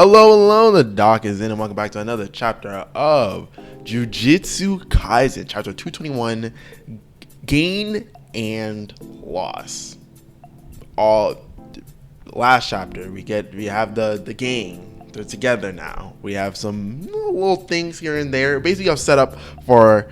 Hello, the doc is in, and welcome back to another chapter of Jujutsu Kaisen, chapter 221, Gain and Loss. Last chapter, we have the gang. They're together now. We have some little things here and there. Basically, I've set up for,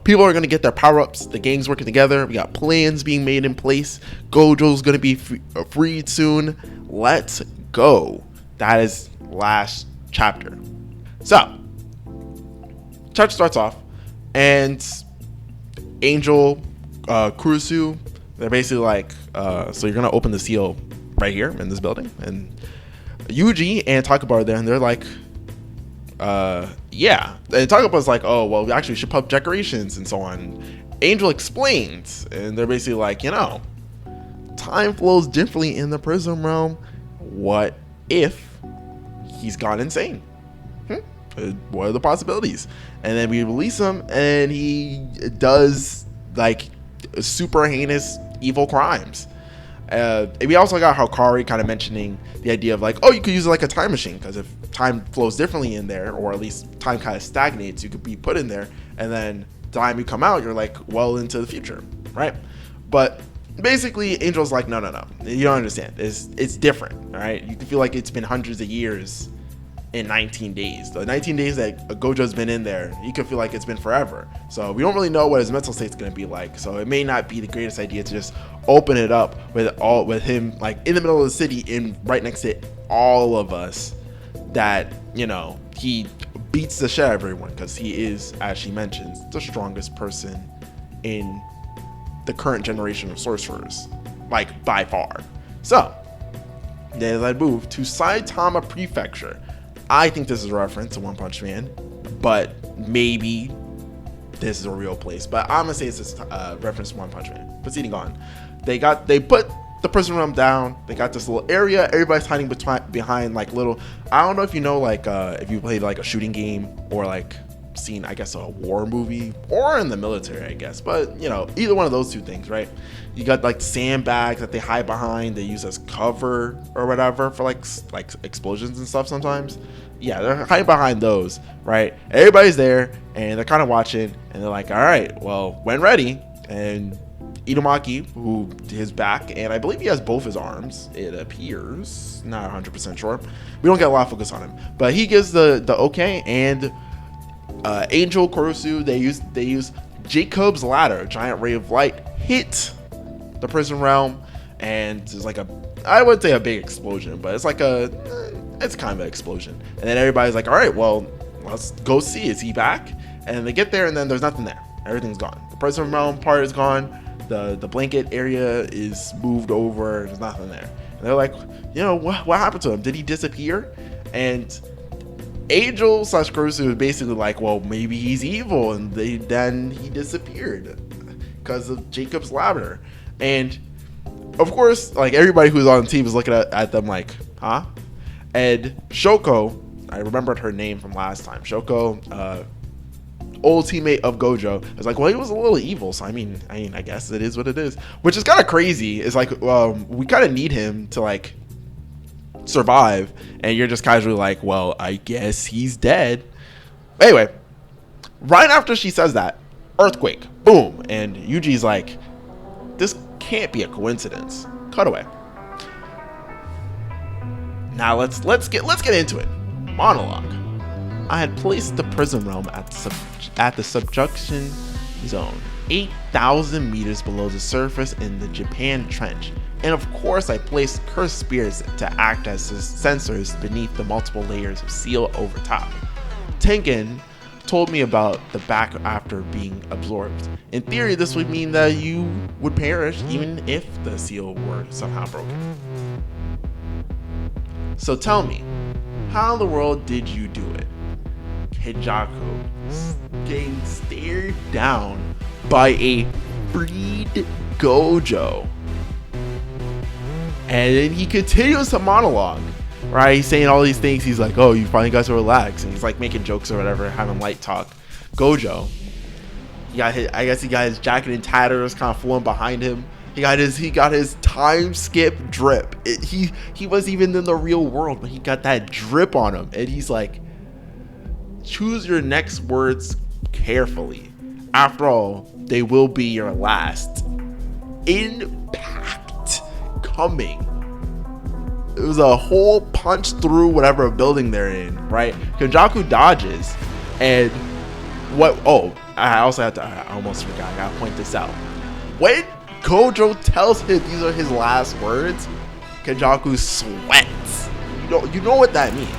people are going to get their power-ups. The gang's working together. We got plans being made in place. Gojo's going to be freed soon. Let's go. That is last chapter. So, chapter starts off, and Angel, Kurusu, they're basically like, so you're going to open the seal right here in this building, and Yuji and Takaba are there, and they're like, yeah. And Takaba's like, oh, well, we actually should put up decorations and so on. Angel explains, and they're basically like, time flows differently in the Prism Realm. What if he's gone insane? What are the possibilities? And then we release him, and he does like super heinous evil crimes. We also got Hikari kind of mentioning the idea of like, oh, you could use it like a time machine, because if time flows differently in there, or at least time kind of stagnates, you could be put in there, and then the time you come out, you're like well into the future, right? But basically, Angel's like, no, you don't understand. It's different, all right? You can feel like it's been hundreds of years in 19 days. The 19 days that Gojo's been in there, you can feel like it's been forever. So we don't really know what his mental state's going to be like. So it may not be the greatest idea to just open it up with him like in the middle of the city, right next to all of us, that he beats the shit out of everyone, because he is, as she mentions, the strongest person in the current generation of sorcerers, like by far. So then I move to Saitama Prefecture. I think this is a reference to One Punch Man, but maybe this is a real place. But I'm gonna say it's a reference to One Punch Man. Proceeding on, they put the prison room down. They got this little area. Everybody's hiding behind like little. I don't know if if you played like a shooting game, or like seen, I guess, a war movie, or in the military, I guess. But either one of those two things, right? You got like sandbags that they hide behind. They use as cover or whatever for like explosions and stuff sometimes. Yeah, they're hiding behind those, right? Everybody's there, and they're kind of watching, and they're like, all right, well, when ready. And Inumaki, who his back, and I believe he has both his arms, it appears, not 100% sure. We don't get a lot of focus on him, but he gives the okay. And Angel, Kurusu, they use Jacob's ladder. A giant ray of light hit the prison realm, and there's like I wouldn't say a big explosion, but it's like it's kind of an explosion. And then everybody's like, all right, well, let's go see. Is he back? And they get there, and then there's nothing there. Everything's gone. The prison realm part is gone. The blanket area is moved over. There's nothing there. And they're like, what happened to him? Did he disappear? And Angel / Kurusu is basically like, well, maybe he's evil, and then he disappeared because of Jacob's ladder. And of course, like, everybody who's on the team is looking at them like, huh? And Shoko, I remembered her name from last time. Shoko, old teammate of Gojo, is like, well, he was a little evil, so I mean, I guess it is what it is, which is kind of crazy. It's like, we kind of need him to like survive, and you're just casually like, well, I guess he's dead. Anyway, right after she says that, earthquake, boom, and Yuji's like, this can't be a coincidence. Cut away. Now let's get into it. Monologue. I had placed the prison realm at the subduction zone, 8,000 meters below the surface in the Japan Trench. And of course, I placed cursed spirits to act as sensors beneath the multiple layers of seal over top. Tengen told me about the back after being absorbed. In theory, this would mean that you would perish even if the seal were somehow broken. So tell me, how in the world did you do it? Hijaku getting stared down by a freed Gojo. And then he continues to monologue, right? He's saying all these things. He's like, oh, you finally got to relax. And he's like making jokes or whatever, having light talk. Gojo, I guess he got his jacket in tatters, kind of flowing behind him. He got his time skip drip. He was even in the real world, but he got that drip on him, and he's like, choose your next words carefully. After all, they will be your last. Impact coming. It was a whole punch through whatever building they're in, right? Kenjaku dodges, and what? Oh, I also have to. I almost forgot. I gotta point this out. When Gojo tells him these are his last words, Kenjaku sweats. You know what that means.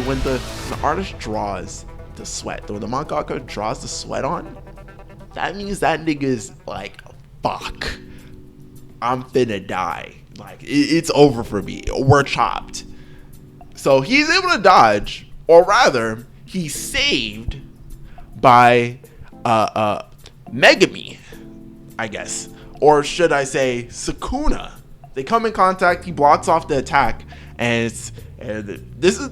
When the artist draws the sweat, when the mangaka draws the sweat on, that means that nigga's like, fuck, I'm finna die. Like, it's over for me. We're chopped. So he's able to dodge, or rather, he's saved by Megami, I guess. Or should I say Sukuna. They come in contact, he blocks off the attack, and this is,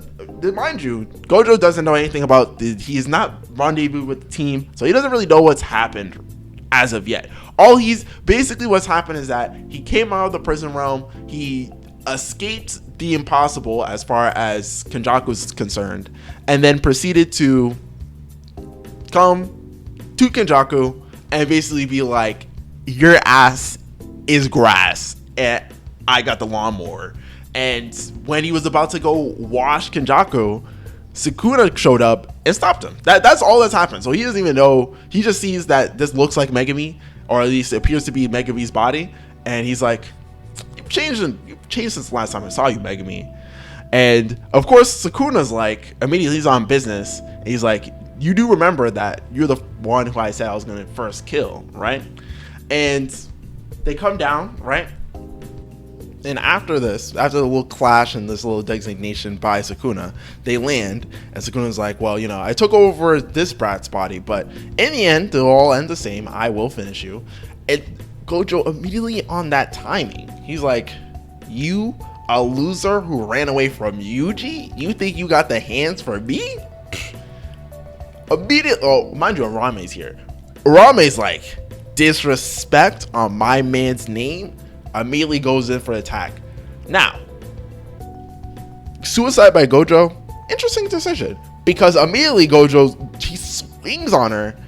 mind you, Gojo doesn't know anything about he's not rendezvous with the team, so he doesn't really know what's happened as of yet. What's happened is that he came out of the prison realm, he escaped the impossible as far as Kenjaku is concerned, and then proceeded to come to Kenjaku and basically be like, your ass is grass and I got the lawnmower. And when he was about to go wash Kenjaku, Sukuna showed up and stopped him. That's all that's happened. So he doesn't even know. He just sees that this looks like Megami, or at least it appears to be Megami's body, and he's like, you've changed since the last time I saw you, Megami. And of course Sukuna's like, immediately he's on business, and he's like, you do remember that you're the one who I said I was gonna first kill, right? And they come down, right? And after the little clash and this little designation by Sukuna, they land, and Sukuna's like, well, I took over this brat's body, but in the end, they'll all end the same. I will finish you. And Gojo immediately on that timing, he's like, you, a loser who ran away from Yuji? You think you got the hands for me? Immediately, oh, mind you, Arame's here. Arame's like, disrespect on my man's name? Immediately goes in for attack. Now, suicide by Gojo, interesting decision, because immediately Gojo, he swings on her.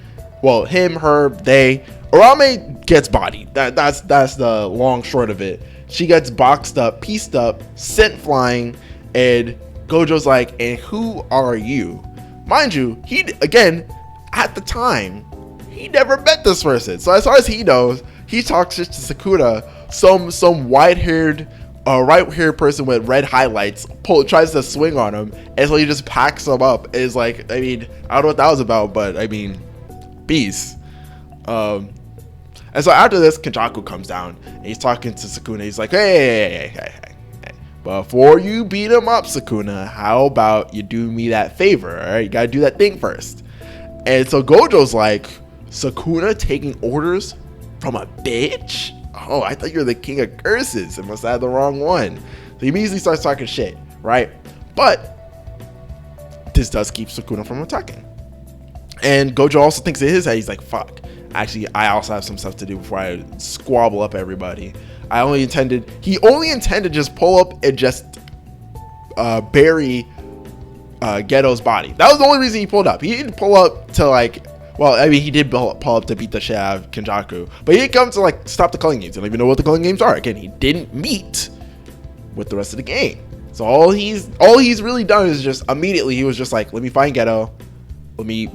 Well, him, her, they. Arame gets bodied. That's the long short of it. She gets boxed up, pieced up, sent flying, and Gojo's like, and who are you? Mind you, he, again, at the time, he never met this person. So as far as he knows, he talks shit to Sukuna, some white-haired, right-haired person with red highlights, tries to swing on him, and so he just packs him up. It's like, I mean, I don't know what that was about, but I mean, peace. And so after this, Kenjaku comes down, and he's talking to Sukuna. He's like, hey. Before you beat him up, Sukuna, how about you do me that favor, all right? You gotta do that thing first. And so Gojo's like, Sukuna taking orders from a bitch? Oh, I thought you were the king of curses. I must have had the wrong one. So he immediately starts talking shit, right? But this does keep Sukuna from attacking. And Gojo also thinks in his head, he's like, fuck. Actually, I also have some stuff to do before I squabble up everybody. He only intended to just pull up and just bury Geto's body. That was the only reason he pulled up. He didn't pull up to like, well, I mean, he did pull up to beat the shit out of Kenjaku, but he didn't come to like stop the culling games. I don't even know what the culling games are. Again, he didn't meet with the rest of the game. So all he's really done is just immediately he was just like, let me find Geto, let me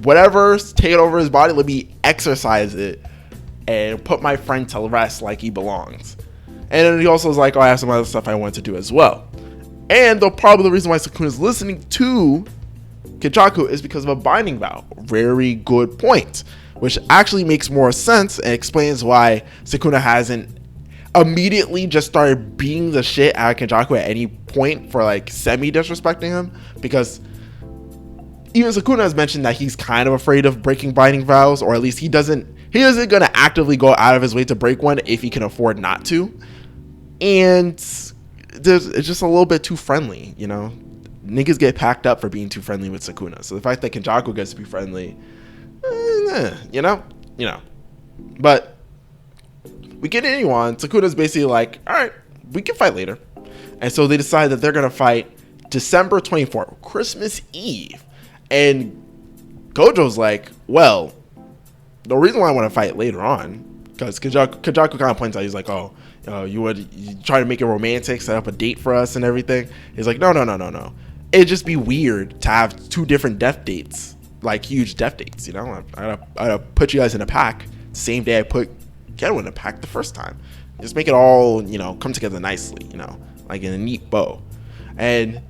whatever's taking over his body, let me exercise it and put my friend to rest like he belongs. And then he also was like, oh, I have some other stuff I want to do as well. And probably the reason why Sukuna is listening to Kenjaku is because of a binding vow. Very good point. Which actually makes more sense and explains why Sukuna hasn't immediately just started beating the shit out of Kenjaku at any point for like semi-disrespecting him. Because even Sukuna has mentioned that he's kind of afraid of breaking binding vows, or at least he isn't going to actively go out of his way to break one if he can afford not to. And it's just a little bit too friendly, Niggas get packed up for being too friendly with Sukuna. So the fact that Kenjaku gets to be friendly, But we continue on. Sukuna's basically like, all right, we can fight later. And so they decide that they're going to fight December 24th, Christmas Eve. And Gojo's like, well, the reason why I want to fight later on, because Kajaku kind of points out, he's like, oh, you try to make it romantic, set up a date for us and everything. He's like, no. It'd just be weird to have 2 different death dates, like huge death dates, you know? I gotta put you guys in a pack the same day I put Kenwa in a pack the first time. Just make it all, you know, come together nicely, you know, like in a neat bow. And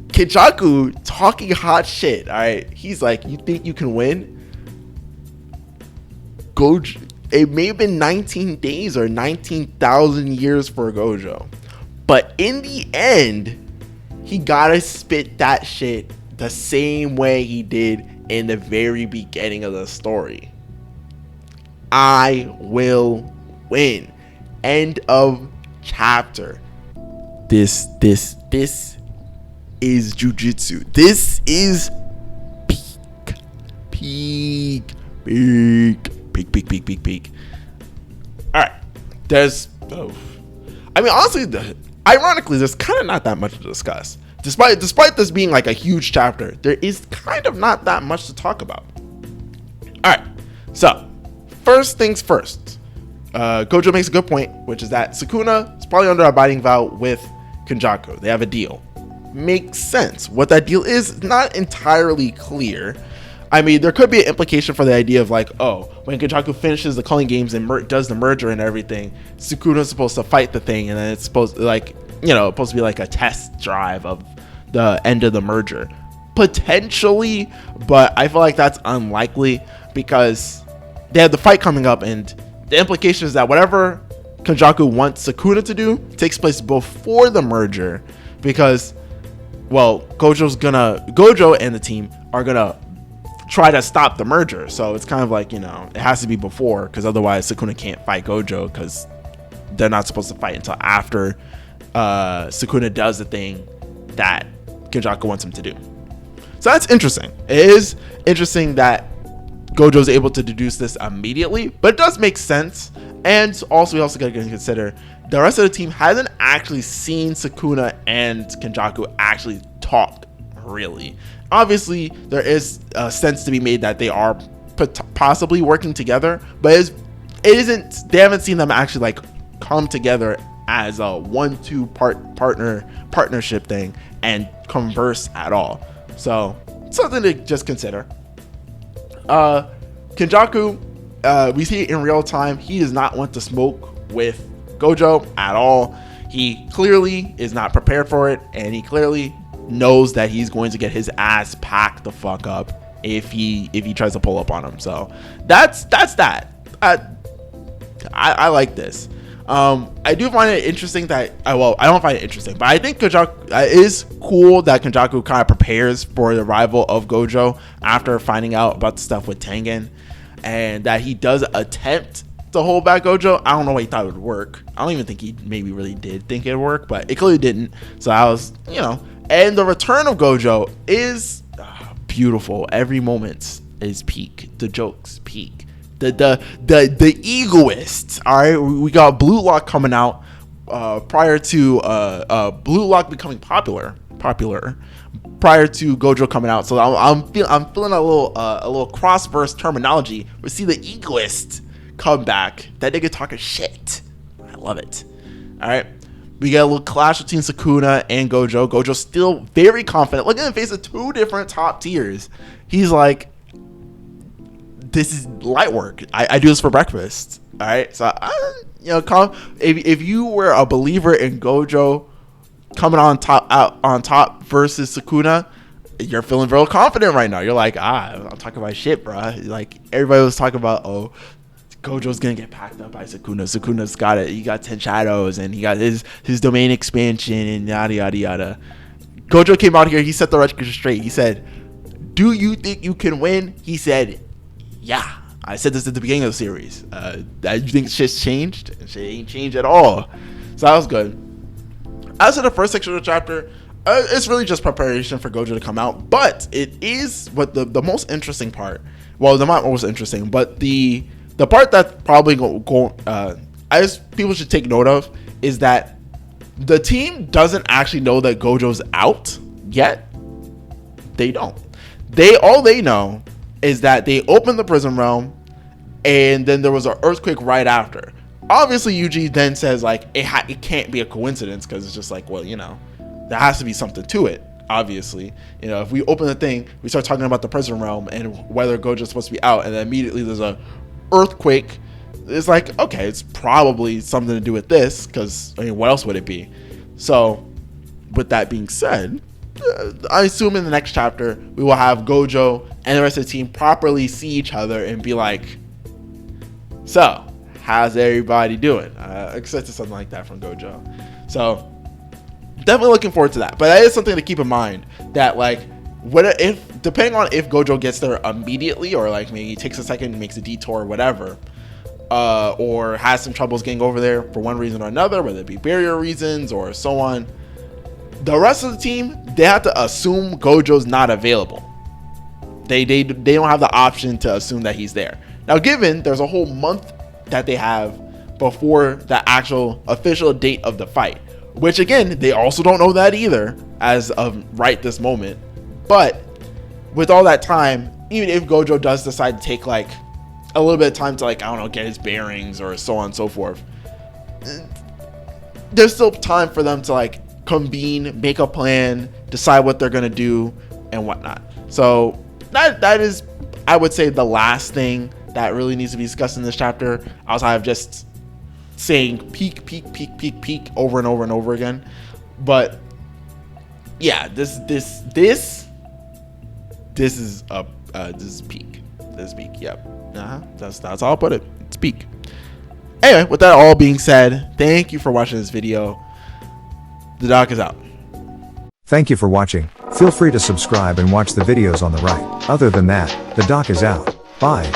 Kajaku talking hot shit, all right? He's like, you think you can win? Gojo, it may have been 19 days or 19,000 years for Gojo. But in the end, he gotta spit that shit the same way he did in the very beginning of the story. I will win. End of chapter. This is Jujutsu. This is peak. Alright. Honestly, ironically, there's kind of not that much to discuss. Despite this being like a huge chapter, there is kind of not that much to talk about. Alright. So, first things first. Gojo makes a good point, which is that Sukuna is probably under a binding vow with Kenjaku. They have a deal. Makes sense. What that deal is not entirely clear. I mean, there could be an implication for the idea of like, oh, when Kenjaku finishes the culling games and does the merger and everything, Sukuna's supposed to fight the thing, and then it's supposed to, like, you know, supposed to be like a test drive of the end of the merger. Potentially, but I feel like that's unlikely because they have the fight coming up, and the implication is that whatever Kenjaku wants Sukuna to do takes place before the merger, because, well, Gojo and the team are gonna try to stop the merger. So it's kind of like, you know, it has to be before, because otherwise Sukuna can't fight Gojo, because they're not supposed to fight until after Sukuna does the thing that Kenjaku wants him to do. So that's interesting. It is interesting that Gojo's able to deduce this immediately, but it does make sense. And also, we also got to consider the rest of the team hasn't actually seen Sukuna and Kenjaku actually talk, really. Obviously, there is a sense to be made that they are possibly working together, but they haven't seen them actually like come together as a 1-2 partnership thing and converse at all. So something to just consider. Kenjaku, we see it in real time. He does not want to smoke with Gojo at all. He clearly is not prepared for it, and he clearly knows that he's going to get his ass packed the fuck up if he tries to pull up on him. So that's that. I like this. I do find it interesting that I don't find it interesting, but I think Kenjaku it is cool that Kenjaku kind of prepares for the arrival of Gojo after finding out about the stuff with Tengen, and that he does attempt to hold back Gojo. I don't know why he thought it would work. I don't even think he maybe really did think it would work, but it clearly didn't. So I was, you know, and the return of Gojo is beautiful. Every moment is peak. The jokes peak. The egoists. All right, we got Blue Lock coming out prior to Blue Lock becoming popular prior to Gojo coming out. So I'm feeling a little cross-verse terminology. We see the egoist come back. That nigga talking shit. I love it. All right, we get a little clash between Sukuna and Gojo. Gojo's still very confident. Look at the face of 2 different top tiers. He's like, this is light work. I do this for breakfast. All right. So, if you were a believer in Gojo coming on top versus Sukuna, you're feeling real confident right now. You're like, I'm talking about shit, bro. Like, everybody was talking about, oh, Gojo's gonna get packed up by Sukuna. Sukuna's got it. He got 10 shadows, and he got his domain expansion, and yada yada yada. Gojo came out here. He set the record straight. He said, "Do you think you can win?" He said, "Yeah." I said this at the beginning of the series. You think shit's changed? Shit ain't changed at all. So that was good. As for the first section of the chapter, it's really just preparation for Gojo to come out. But it is what the most interesting part. Well, the not most interesting, but the The part that probably people should take note of is that the team doesn't actually know that Gojo's out yet. They don't. All they know is that they opened the prison realm, and then there was an earthquake right after. Obviously, Yuji then says like it can't be a coincidence, because it's just like, well, you know, there has to be something to it. Obviously, you know, if we open the thing, we start talking about the prison realm and whether Gojo's supposed to be out, and then immediately there's a earthquake. It's like, okay, it's probably something to do with this, because I mean, what else would it be? So, with that being said, I assume in the next chapter we will have Gojo and the rest of the team properly see each other and be like, so how's everybody doing? Expect something like that from Gojo. So definitely looking forward to that. But that is something to keep in mind, that like, what if, depending on if Gojo gets there immediately, or like maybe he takes a second, makes a detour or whatever, or has some troubles getting over there for one reason or another, whether it be barrier reasons or so on, the rest of the team, they have to assume Gojo's not available. They don't have the option to assume that he's there. Now, given there's a whole month that they have before the actual official date of the fight, which again, they also don't know that either as of right this moment. But with all that time, even if Gojo does decide to take like a little bit of time to, like, I don't know, get his bearings or so on and so forth, there's still time for them to like convene, make a plan, decide what they're gonna do and whatnot. So that is, I would say, the last thing that really needs to be discussed in this chapter, outside of just saying peak over and over and over again. But yeah, this is peak. This is peak. Yep. That's how I'll put it. It's peak. Anyway, with that all being said, thank you for watching this video. The doc is out. Thank you for watching. Feel free to subscribe and watch the videos on the right. Other than that, the doc is out. Bye.